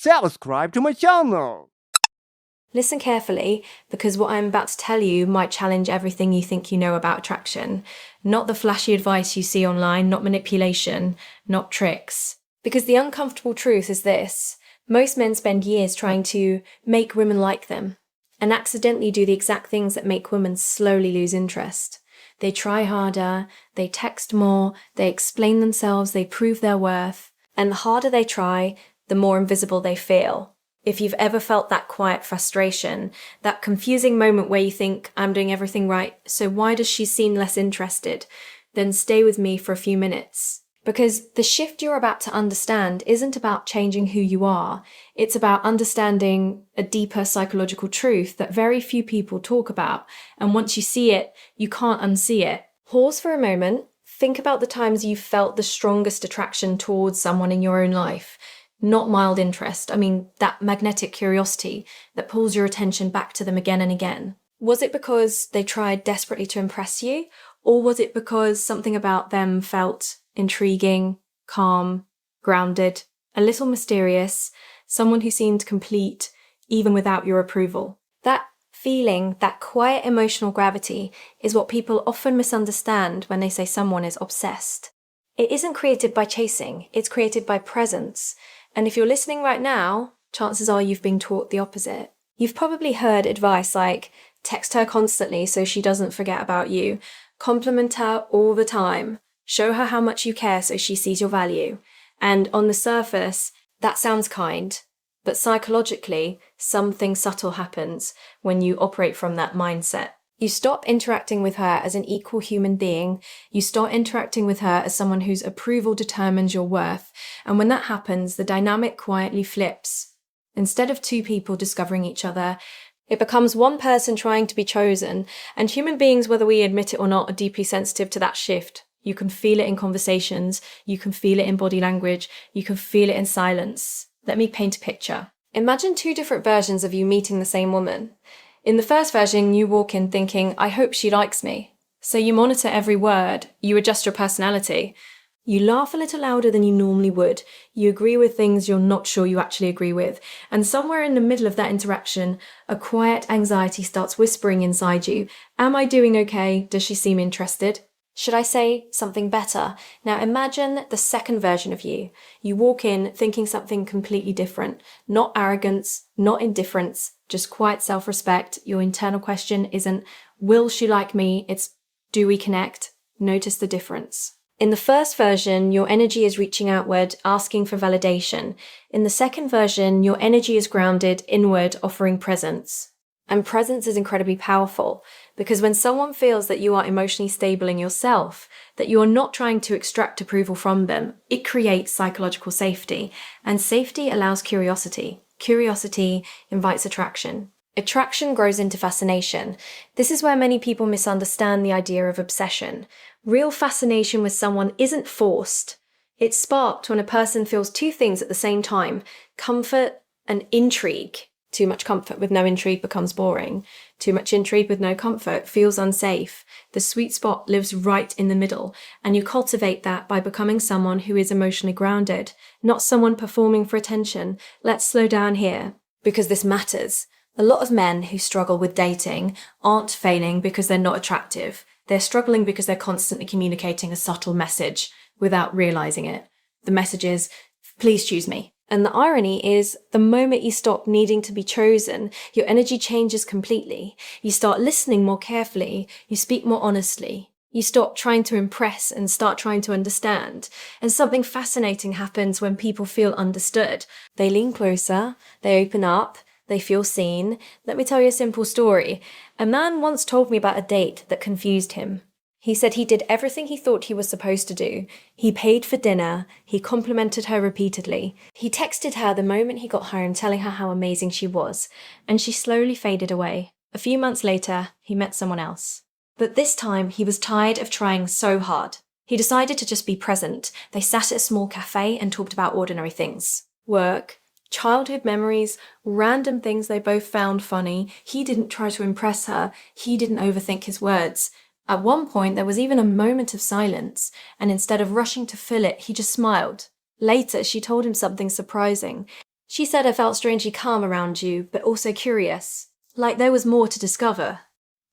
subscribe to my channel. Listen carefully, because what I'm about to tell you might challenge everything you think you know about attraction. Not the flashy advice you see online, not manipulation, not tricks. Because the uncomfortable truth is this: most men spend years trying to make women like them, and accidentally do the exact things that make women slowly lose interest. They try harder, they text more, they explain themselves, they prove their worth, and the harder they try, the more invisible they feel. If you've ever felt that quiet frustration, that confusing moment where you think, I'm doing everything right, so why does she seem less interested? Then stay with me for a few minutes. Because the shift you're about to understand isn't about changing who you are. It's about understanding a deeper psychological truth that very few people talk about. And once you see it, you can't unsee it. Pause for a moment. Think about the times you've felt the strongest attraction towards someone in your own life. Not mild interest, I mean that magnetic curiosity that pulls your attention back to them again and again. Was it because they tried desperately to impress you? Or was it because something about them felt intriguing, calm, grounded, a little mysterious, someone who seemed complete even without your approval? That feeling, that quiet emotional gravity, is what people often misunderstand when they say someone is obsessed. It isn't created by chasing, it's created by presence. And if you're listening right now, chances are you've been taught the opposite. You've probably heard advice like, text her constantly so she doesn't forget about you, compliment her all the time, show her how much you care so she sees your value. And on the surface, that sounds kind, but psychologically, something subtle happens when you operate from that mindset. You stop interacting with her as an equal human being. You start interacting with her as someone whose approval determines your worth. And when that happens, the dynamic quietly flips. Instead of two people discovering each other, it becomes one person trying to be chosen. And human beings, whether we admit it or not, are deeply sensitive to that shift. You can feel it in conversations. You can feel it in body language. You can feel it in silence. Let me paint a picture. Imagine two different versions of you meeting the same woman. In the first version, you walk in thinking, I hope she likes me. So you monitor every word, you adjust your personality. You laugh a little louder than you normally would. You agree with things you're not sure you actually agree with. And somewhere in the middle of that interaction, a quiet anxiety starts whispering inside you. Am I doing okay? Does she seem interested? Should I say something better? Now imagine the second version of you. You walk in thinking something completely different. Not arrogance, not indifference, just quiet self-respect. Your internal question isn't, will she like me? It's, do we connect? Notice the difference. In the first version, your energy is reaching outward, asking for validation. In the second version, your energy is grounded inward, offering presence. And presence is incredibly powerful, because when someone feels that you are emotionally stable in yourself, that you are not trying to extract approval from them, it creates psychological safety. And safety allows curiosity. Curiosity invites attraction. Attraction grows into fascination. This is where many people misunderstand the idea of obsession. Real fascination with someone isn't forced. It's sparked when a person feels two things at the same time: comfort and intrigue. Too much comfort with no intrigue becomes boring. Too much intrigue with no comfort feels unsafe. The sweet spot lives right in the middle, and you cultivate that by becoming someone who is emotionally grounded, not someone performing for attention. Let's slow down here, because this matters. A lot of men who struggle with dating aren't failing because they're not attractive. They're struggling because they're constantly communicating a subtle message without realizing it. The message is, please choose me. And the irony is, the moment you stop needing to be chosen, your energy changes completely. You start listening more carefully. You speak more honestly. You stop trying to impress and start trying to understand. And something fascinating happens when people feel understood. They lean closer. They open up. They feel seen. Let me tell you a simple story. A man once told me about a date that confused him. He said he did everything he thought he was supposed to do. He paid for dinner. He complimented her repeatedly. He texted her the moment he got home telling her how amazing she was, and she slowly faded away. A few months later, he met someone else. But this time, he was tired of trying so hard. He decided to just be present. They sat at a small cafe and talked about ordinary things. Work, childhood memories, random things they both found funny. He didn't try to impress her. He didn't overthink his words. At one point, there was even a moment of silence, and instead of rushing to fill it, he just smiled. Later, she told him something surprising. She said I felt strangely calm around you, but also curious, like there was more to discover.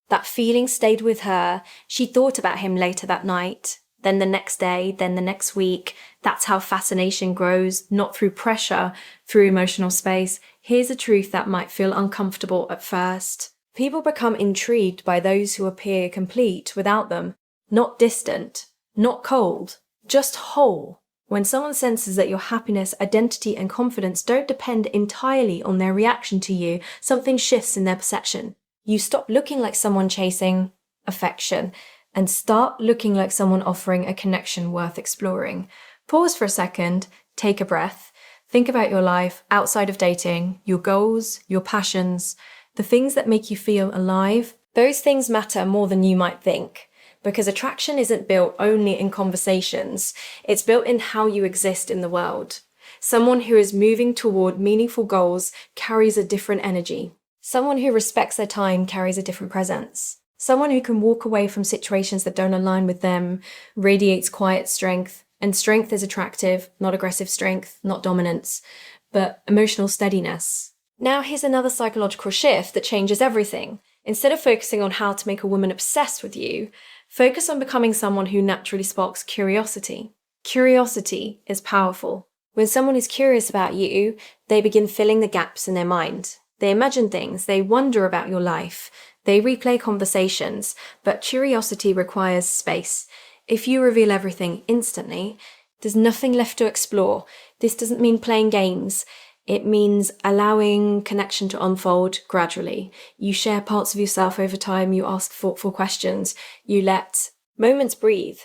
That feeling stayed with her. She thought about him later that night, then the next day, then the next week. That's how fascination grows, not through pressure, through emotional space. Here's a truth that might feel uncomfortable at first. People become intrigued by those who appear complete without them, not distant, not cold, just whole. When someone senses that your happiness, identity, and confidence don't depend entirely on their reaction to you, something shifts in their perception. You stop looking like someone chasing affection and start looking like someone offering a connection worth exploring. Pause for a second, take a breath, think about your life outside of dating, your goals, your passions, the things that make you feel alive. Those things matter more than you might think, because attraction isn't built only in conversations, it's built in how you exist in the world. Someone who is moving toward meaningful goals carries a different energy. Someone who respects their time carries a different presence. Someone who can walk away from situations that don't align with them radiates quiet strength, and strength is attractive, not aggressive strength, not dominance, but emotional steadiness. Now here's another psychological shift that changes everything. Instead of focusing on how to make a woman obsessed with you, focus on becoming someone who naturally sparks curiosity. Curiosity is powerful. When someone is curious about you, they begin filling the gaps in their mind. They imagine things, they wonder about your life, they replay conversations, but curiosity requires space. If you reveal everything instantly, there's nothing left to explore. This doesn't mean playing games. It means allowing connection to unfold gradually. You share parts of yourself over time, you ask thoughtful questions, you let moments breathe.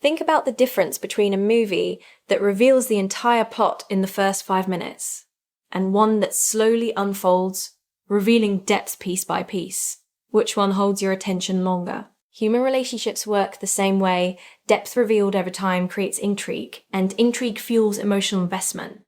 Think about the difference between a movie that reveals the entire plot in the first 5 minutes and one that slowly unfolds, revealing depth piece by piece. Which one holds your attention longer? Human relationships work the same way. Depth revealed over time creates intrigue, and intrigue fuels emotional investment.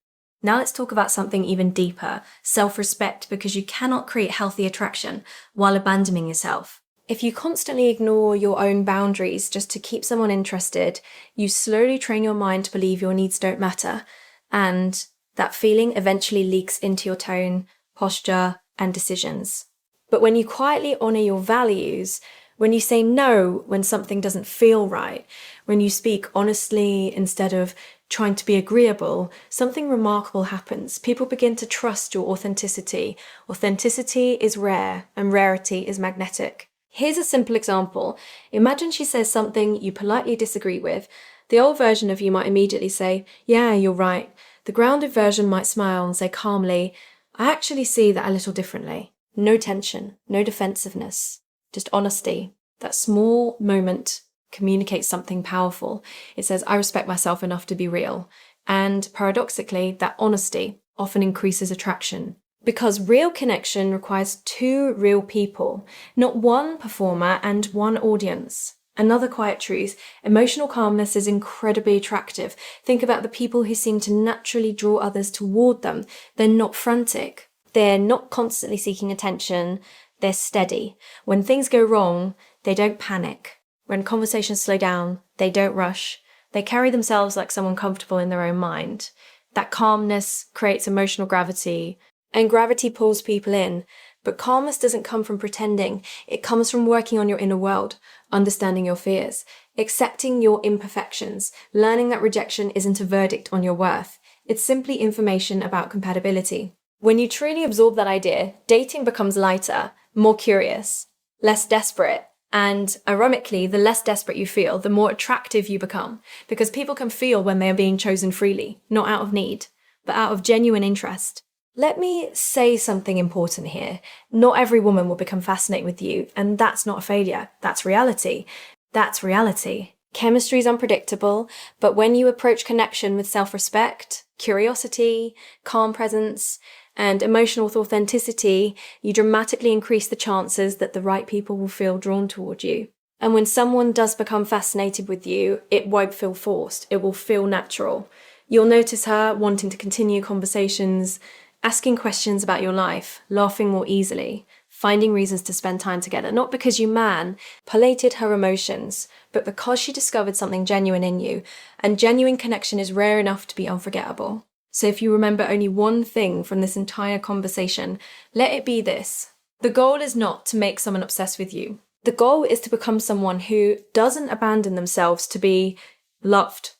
Now let's talk about something even deeper, self-respect, because you cannot create healthy attraction while abandoning yourself. If you constantly ignore your own boundaries just to keep someone interested, you slowly train your mind to believe your needs don't matter, and that feeling eventually leaks into your tone, posture, and decisions. But when you quietly honor your values, when you say no when something doesn't feel right, when you speak honestly instead of trying to be agreeable, something remarkable happens. People begin to trust your authenticity. Authenticity is rare, and rarity is magnetic. Here's a simple example. Imagine she says something you politely disagree with. The old version of you might immediately say, "Yeah, you're right." The grounded version might smile and say calmly, "I actually see that a little differently." No tension, no defensiveness, just honesty. That small moment communicates something powerful. It says, "I respect myself enough to be real." And paradoxically, that honesty often increases attraction. Because real connection requires two real people, not one performer and one audience. Another quiet truth, emotional calmness is incredibly attractive. Think about the people who seem to naturally draw others toward them. They're not frantic. They're not constantly seeking attention. They're steady. When things go wrong, they don't panic. When conversations slow down, they don't rush. They carry themselves like someone comfortable in their own mind. That calmness creates emotional gravity, and gravity pulls people in. But calmness doesn't come from pretending. It comes from working on your inner world, understanding your fears, accepting your imperfections, learning that rejection isn't a verdict on your worth. It's simply information about compatibility. When you truly absorb that idea, dating becomes lighter, more curious, less desperate. And ironically, the less desperate you feel, the more attractive you become, because people can feel when they are being chosen freely, not out of need, but out of genuine interest. Let me say something important here. Not every woman will become fascinated with you, and that's not a failure. That's reality. That's reality. Chemistry is unpredictable, but when you approach connection with self-respect, curiosity, calm presence, and emotional authenticity, you dramatically increase the chances that the right people will feel drawn toward you. And when someone does become fascinated with you, it won't feel forced. It will feel natural. You'll notice her wanting to continue conversations, asking questions about your life, laughing more easily, finding reasons to spend time together, not because you manipulated her emotions, but because she discovered something genuine in you, and genuine connection is rare enough to be unforgettable. So if you remember only one thing from this entire conversation, let it be this. The goal is not to make someone obsessed with you. The goal is to become someone who doesn't abandon themselves to be loved.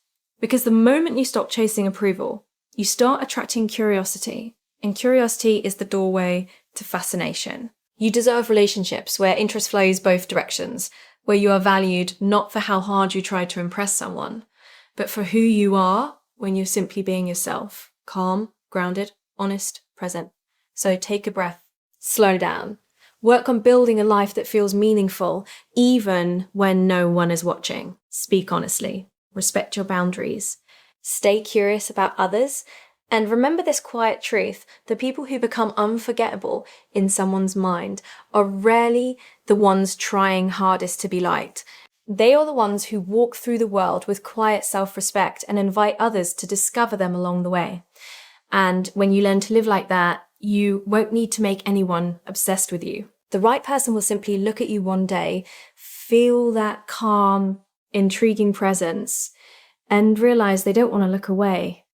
Because the moment you stop chasing approval, you start attracting curiosity. And curiosity is the doorway to fascination. You deserve relationships where interest flows both directions, where you are valued not for how hard you try to impress someone, but for who you are when you're simply being yourself. Calm, grounded, honest, present. So take a breath, slow down. Work on building a life that feels meaningful, even when no one is watching. Speak honestly. Respect your boundaries. Stay curious about others. And remember this quiet truth: the people who become unforgettable in someone's mind are rarely the ones trying hardest to be liked. They are the ones who walk through the world with quiet self-respect and invite others to discover them along the way. And when you learn to live like that, you won't need to make anyone obsessed with you. The right person will simply look at you one day, feel that calm, intriguing presence, and realize they don't want to look away.